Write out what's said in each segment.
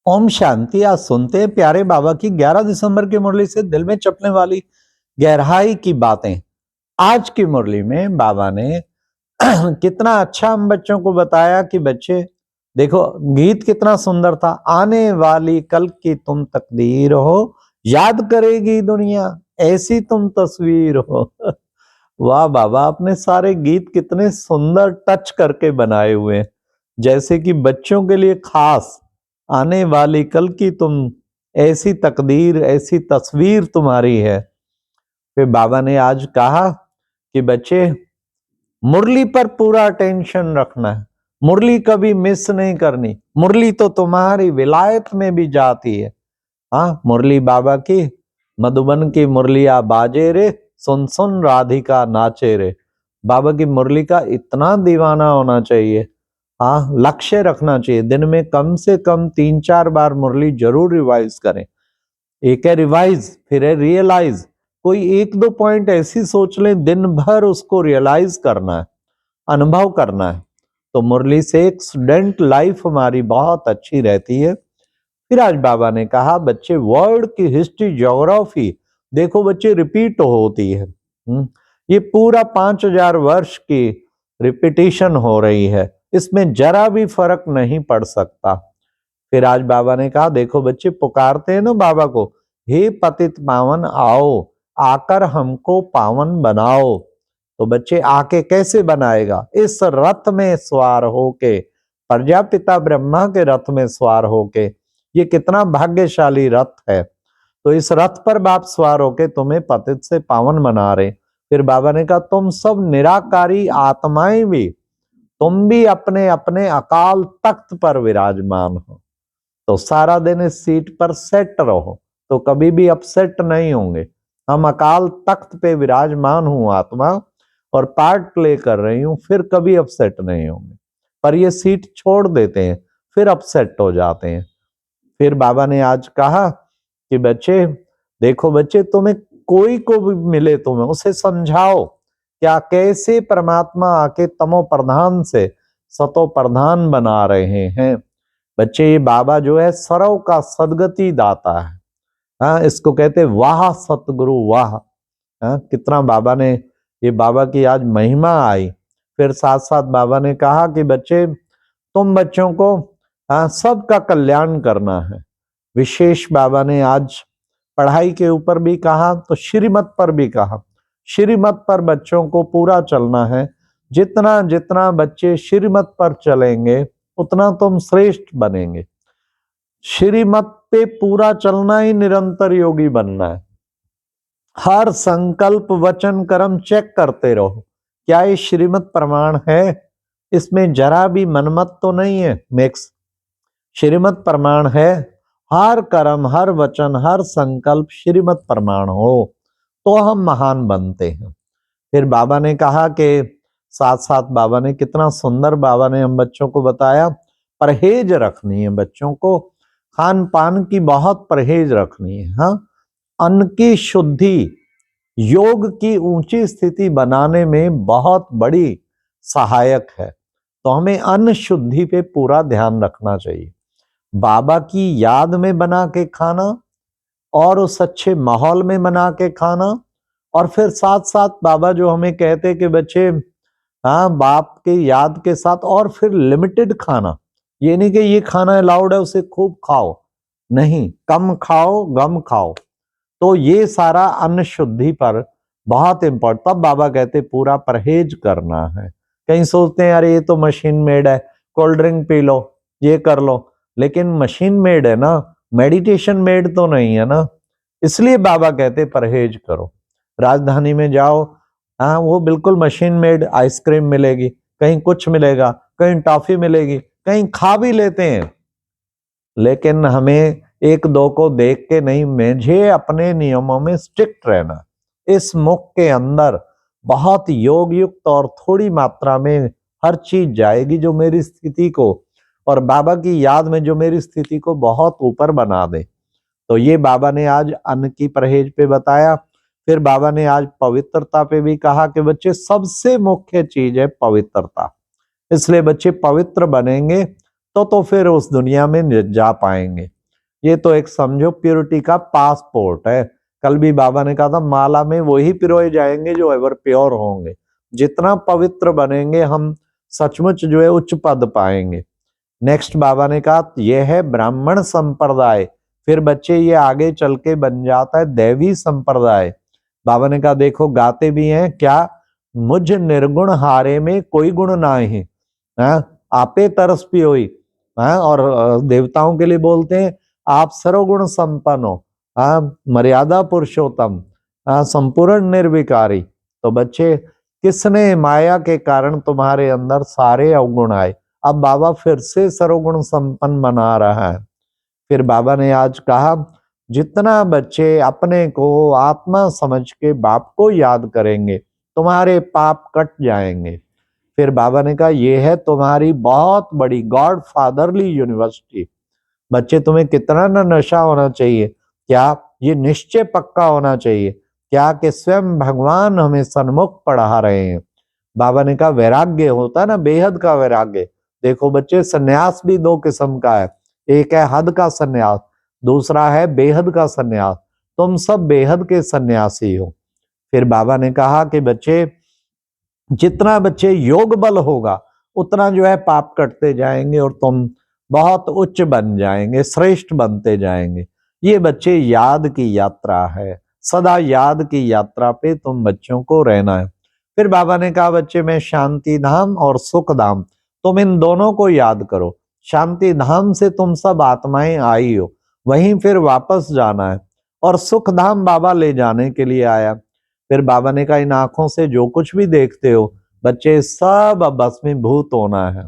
ओम शांति। आज सुनते हैं प्यारे बाबा की 11 दिसंबर की मुरली से दिल में चपने वाली गहराई की बातें। आज की मुरली में बाबा ने कितना अच्छा हम बच्चों को बताया कि बच्चे देखो, गीत कितना सुंदर था। आने वाली कल की तुम तकदीर हो, याद करेगी दुनिया ऐसी तुम तस्वीर हो। वाह बाबा, आपने सारे गीत कितने सुंदर टच करके बनाए हुए हैं, जैसे कि बच्चों के लिए खास। आने वाली कल की तुम ऐसी तकदीर ऐसी तस्वीर तुम्हारी है। फिर बाबा ने आज कहा कि बच्चे, मुरली पर पूरा अटेंशन रखना है, मुरली कभी मिस नहीं करनी। मुरली तो तुम्हारी विलायत में भी जाती है। हाँ, मुरली बाबा की, मधुबन की मुरलिया बाजे रे, सुन सुन राधिका नाचे रे। बाबा की मुरली का इतना दीवाना होना चाहिए। हाँ, लक्ष्य रखना चाहिए, दिन में कम से कम 3-4 बार मुरली जरूर रिवाइज करें। एक है रिवाइज, फिर है रियलाइज। कोई 1-2 पॉइंट ऐसी सोच लें, दिन भर उसको रियलाइज करना है, अनुभव करना है। तो मुरली से एक स्टूडेंट लाइफ हमारी बहुत अच्छी रहती है। फिर आज बाबा ने कहा बच्चे, वर्ल्ड की हिस्ट्री ज्योग्राफी देखो बच्चे, रिपीट होती है। ये पूरा 5000 वर्ष की रिपीटिशन हो रही है, इसमें जरा भी फर्क नहीं पड़ सकता। फिर आज बाबा ने कहा देखो बच्चे, पुकारते हैं ना बाबा को, हे पतित पावन आओ, आकर हमको पावन बनाओ। तो बच्चे आके कैसे बनाएगा? इस रथ में सवार होके, प्रजापिता ब्रह्मा के रथ में सवार होके। ये कितना भाग्यशाली रथ है। तो इस रथ पर बाप सवार होके तुम्हें पतित से पावन बना रहे। फिर बाबा ने कहा तुम सब निराकारी आत्माएं भी, तुम भी अपने अपने अकाल तख्त पर विराजमान हो। तो सारा दिन इस सीट पर सेट रहो, तो कभी भी अपसेट नहीं होंगे। हम अकाल तख्त पे विराजमान हूं आत्मा, और पार्ट प्ले कर रही हूं, फिर कभी अपसेट नहीं होंगे। पर ये सीट छोड़ देते हैं, फिर अपसेट हो जाते हैं। फिर बाबा ने आज कहा कि बच्चे देखो बच्चे, तुम्हें कोई को भी मिले, तुम्हें उसे समझाओ क्या कैसे परमात्मा आके तमो प्रधान से सतो प्रधान बना रहे हैं। बच्चे, ये बाबा जो है सर्व का सदगति दाता है। हाँ, इसको कहते वाह सतगुरु वाह। हाँ, कितना बाबा ने, ये बाबा की आज महिमा आई। फिर साथ साथ बाबा ने कहा कि बच्चे, तुम बच्चों को सबका कल्याण करना है। विशेष बाबा ने आज पढ़ाई के ऊपर भी कहा, तो श्रीमत पर भी कहा। श्रीमत पर बच्चों को पूरा चलना है। जितना जितना बच्चे श्रीमत पर चलेंगे, उतना तुम श्रेष्ठ बनेंगे। श्रीमत पे पूरा चलना ही निरंतर योगी बनना है। हर संकल्प वचन कर्म चेक करते रहो, क्या ये श्रीमत प्रमाण है? इसमें जरा भी मनमत तो नहीं है मिक्स। श्रीमत प्रमाण है, हर कर्म हर वचन हर संकल्प श्रीमत प्रमाण हो, तो हम महान बनते हैं। फिर बाबा ने कहा कि साथ साथ बाबा ने कितना सुंदर बाबा ने हम बच्चों को बताया, परहेज रखनी है बच्चों को, खान पान की बहुत परहेज रखनी है। हाँ, अन्न की शुद्धि योग की ऊंची स्थिति बनाने में बहुत बड़ी सहायक है। तो हमें अन्न शुद्धि पे पूरा ध्यान रखना चाहिए। बाबा की याद में बना के खाना, और उस अच्छे माहौल में बना के खाना, और फिर साथ साथ बाबा जो हमें कहते कि बच्चे, हाँ, बाप के याद के साथ और फिर लिमिटेड खाना। ये नहीं कि ये खाना अलाउड है उसे खूब खाओ, नहीं, कम खाओ गम खाओ। तो ये सारा अन्न शुद्धि पर बहुत इंपॉर्टेंट। तब बाबा कहते पूरा परहेज करना है। कहीं सोचते हैं अरे ये तो मशीन मेड है, कोल्ड ड्रिंक पी लो, ये कर लो, लेकिन मशीन मेड है ना, मेडिटेशन मेड तो नहीं है ना। इसलिए बाबा कहते परहेज करो। राजधानी में जाओ, हाँ, वो बिल्कुल मशीन मेड आइसक्रीम मिलेगी, कहीं कुछ मिलेगा, कहीं टॉफी मिलेगी, कहीं खा भी लेते हैं। लेकिन हमें एक दो को देख के नहीं, मुझे अपने नियमों में स्ट्रिक्ट रहना। इस मुख के अंदर बहुत योग युक्त और थोड़ी मात्रा में हर चीज जाएगी जो मेरी स्थिति को, और बाबा की याद में जो मेरी स्थिति को बहुत ऊपर बना दे। तो ये बाबा ने आज अन्न की परहेज पे बताया। फिर बाबा ने आज पवित्रता पे भी कहा कि बच्चे, सबसे मुख्य चीज है पवित्रता। इसलिए बच्चे पवित्र बनेंगे तो फिर उस दुनिया में जा पाएंगे। ये तो एक समझो प्योरिटी का पासपोर्ट है। कल भी बाबा ने कहा था माला में वही पिरोए जाएंगे जो एवर प्योर होंगे। जितना पवित्र बनेंगे हम सचमुच जो है उच्च पद पाएंगे। नेक्स्ट बाबा ने कहा यह है ब्राह्मण संप्रदाय, फिर बच्चे ये आगे चल के बन जाता है दैवी संप्रदाय। बाबा ने कहा देखो गाते भी हैं क्या, मुझ निर्गुण हारे में कोई गुण नाही, आपे तरस पियोई। और देवताओं के लिए बोलते हैं आप सर्वगुण संपन्न हो, मर्यादा पुरुषोत्तम, संपूर्ण निर्विकारी। तो बच्चे किसने माया के कारण तुम्हारे अंदर सारे अवगुण आए, अब बाबा फिर से सर्वगुण संपन्न बना रहा है। फिर बाबा ने आज कहा जितना बच्चे अपने को आत्मा समझ के बाप को याद करेंगे तुम्हारे पाप कट जाएंगे। फिर बाबा ने कहा यह है तुम्हारी बहुत बड़ी गॉड फादरली यूनिवर्सिटी। बच्चे तुम्हें कितना न नशा होना चाहिए, क्या ये निश्चय पक्का होना चाहिए क्या कि स्वयं भगवान हमें सन्मुख पढ़ा रहे हैं। बाबा ने कहा वैराग्य होता है ना, बेहद का वैराग्य। देखो बच्चे सन्यास भी दो किस्म का है, एक है हद का सन्यास, दूसरा है बेहद का सन्यास। तुम सब बेहद के सन्यासी हो। फिर बाबा ने कहा कि बच्चे जितना बच्चे योग बल होगा उतना जो है पाप कटते जाएंगे और तुम बहुत उच्च बन जाएंगे, श्रेष्ठ बनते जाएंगे। ये बच्चे याद की यात्रा है, सदा याद की यात्रा पे तुम बच्चों को रहना है। फिर बाबा ने कहा बच्चे मैं शांति धाम और सुख धाम, तुम इन दोनों को याद करो। शांति धाम से तुम सब आत्माएं आई हो, वहीं फिर वापस जाना है, और सुख धाम बाबा ले जाने के लिए आया। फिर बाबा ने कहा इन आंखों से जो कुछ भी देखते हो बच्चे सब अब भस्मीभूत होना है,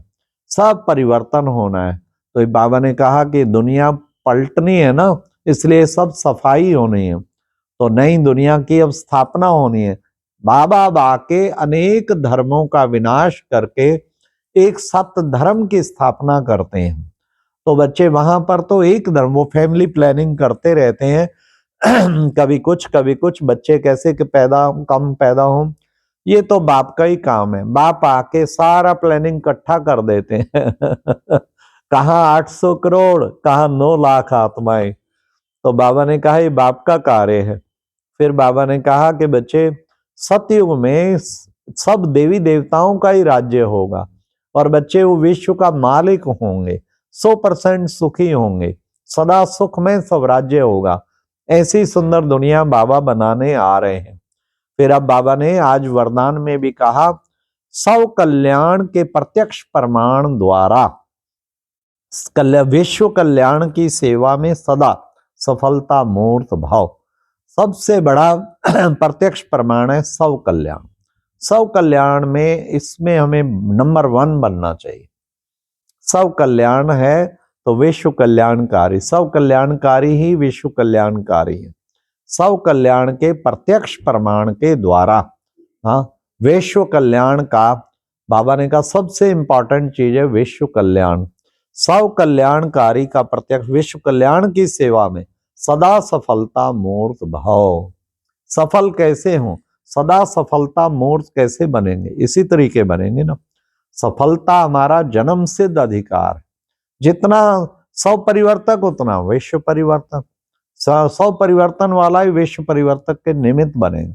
सब परिवर्तन होना है। तो बाबा ने कहा कि दुनिया पलटनी है ना, इसलिए सब सफाई होनी है, तो नई दुनिया की अब स्थापना होनी है। बाबा आके अनेक धर्मों का विनाश करके एक सत्य धर्म की स्थापना करते हैं। तो बच्चे वहां पर तो एक धर्म, वो फैमिली प्लानिंग करते रहते हैं कभी कुछ बच्चे कैसे कि कम पैदा हो, ये तो बाप का ही काम है। बाप आके सारा प्लानिंग इकट्ठा कर देते हैं कहाँ 800 करोड़, कहाँ 9 लाख आत्माएं। तो बाबा ने कहा ये बाप का कार्य है। फिर बाबा ने कहा कि बच्चे सतयुग में सब देवी देवताओं का ही राज्य होगा और बच्चे वो विश्व का मालिक होंगे, 100% सुखी होंगे, सदा सुख में सब राज्य होगा। ऐसी सुंदर दुनिया बाबा बनाने आ रहे हैं। फिर अब बाबा ने आज वरदान में भी कहा सब कल्याण के प्रत्यक्ष प्रमाण द्वारा विश्व कल्याण की सेवा में सदा सफलता मूर्त भाव। सबसे बड़ा प्रत्यक्ष प्रमाण है सब कल्याण। सब कल्याण में इसमें हमें नंबर 1 बनना चाहिए। सब कल्याण है तो विश्व कल्याणकारी, सब कल्याणकारी ही विश्व कल्याणकारी है। सब कल्याण के प्रत्यक्ष प्रमाण के द्वारा विश्व कल्याण का बाबा ने कहा सबसे इंपॉर्टेंट चीज है विश्व कल्याण। सब कल्याणकारी का प्रत्यक्ष विश्व कल्याण की सेवा में सदा सफलता मूर्त भाव। सफल कैसे हो, सदा सफलता मूर्त कैसे बनेंगे, इसी तरीके बनेंगे ना। सफलता हमारा जन्म सिद्ध अधिकार है। जितना सौ परिवर्तक उतना विश्व परिवर्तक, 100 परिवर्तन वाला ही विश्व परिवर्तक के निमित्त बनेगा।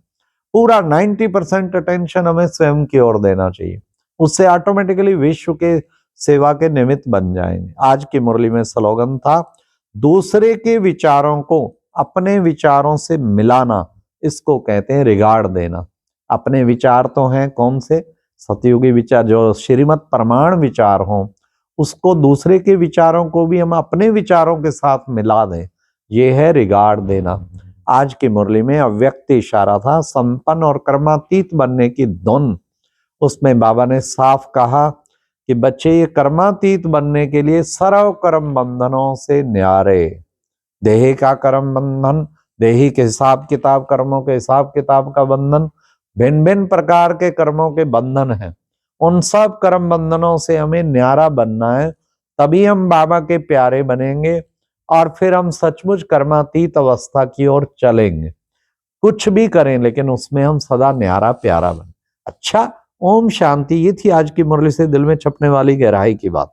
पूरा 90% अटेंशन हमें स्वयं की ओर देना चाहिए, उससे ऑटोमेटिकली विश्व के सेवा के निमित्त बन जाएंगे। आज की मुरली में स्लोगन था दूसरे के विचारों को अपने विचारों से मिलाना, इसको कहते हैं रिगार्ड देना। अपने विचार तो हैं कौन से, सतयुगी विचार, जो श्रीमत प्रमाण विचार हो, उसको दूसरे के विचारों को भी हम अपने विचारों के साथ मिला दें, ये है रिगार्ड देना। आज की मुरली में अव्यक्त इशारा था संपन्न और कर्मातीत बनने की धुन। उसमें बाबा ने साफ कहा कि बच्चे ये कर्मातीत बनने के लिए सर्व कर्म बंधनों से न्यारे। देही का कर्म बंधन, देही के हिसाब किताब, कर्मों के हिसाब किताब का बंधन, भिन्न भिन्न प्रकार के कर्मों के बंधन हैं। उन सब कर्म बंधनों से हमें न्यारा बनना है, तभी हम बाबा के प्यारे बनेंगे और फिर हम सचमुच कर्मातीत अवस्था की ओर चलेंगे। कुछ भी करें लेकिन उसमें हम सदा न्यारा प्यारा बने। अच्छा, ओम शांति। ये थी आज की मुरली से दिल में छपने वाली गहराई की बात।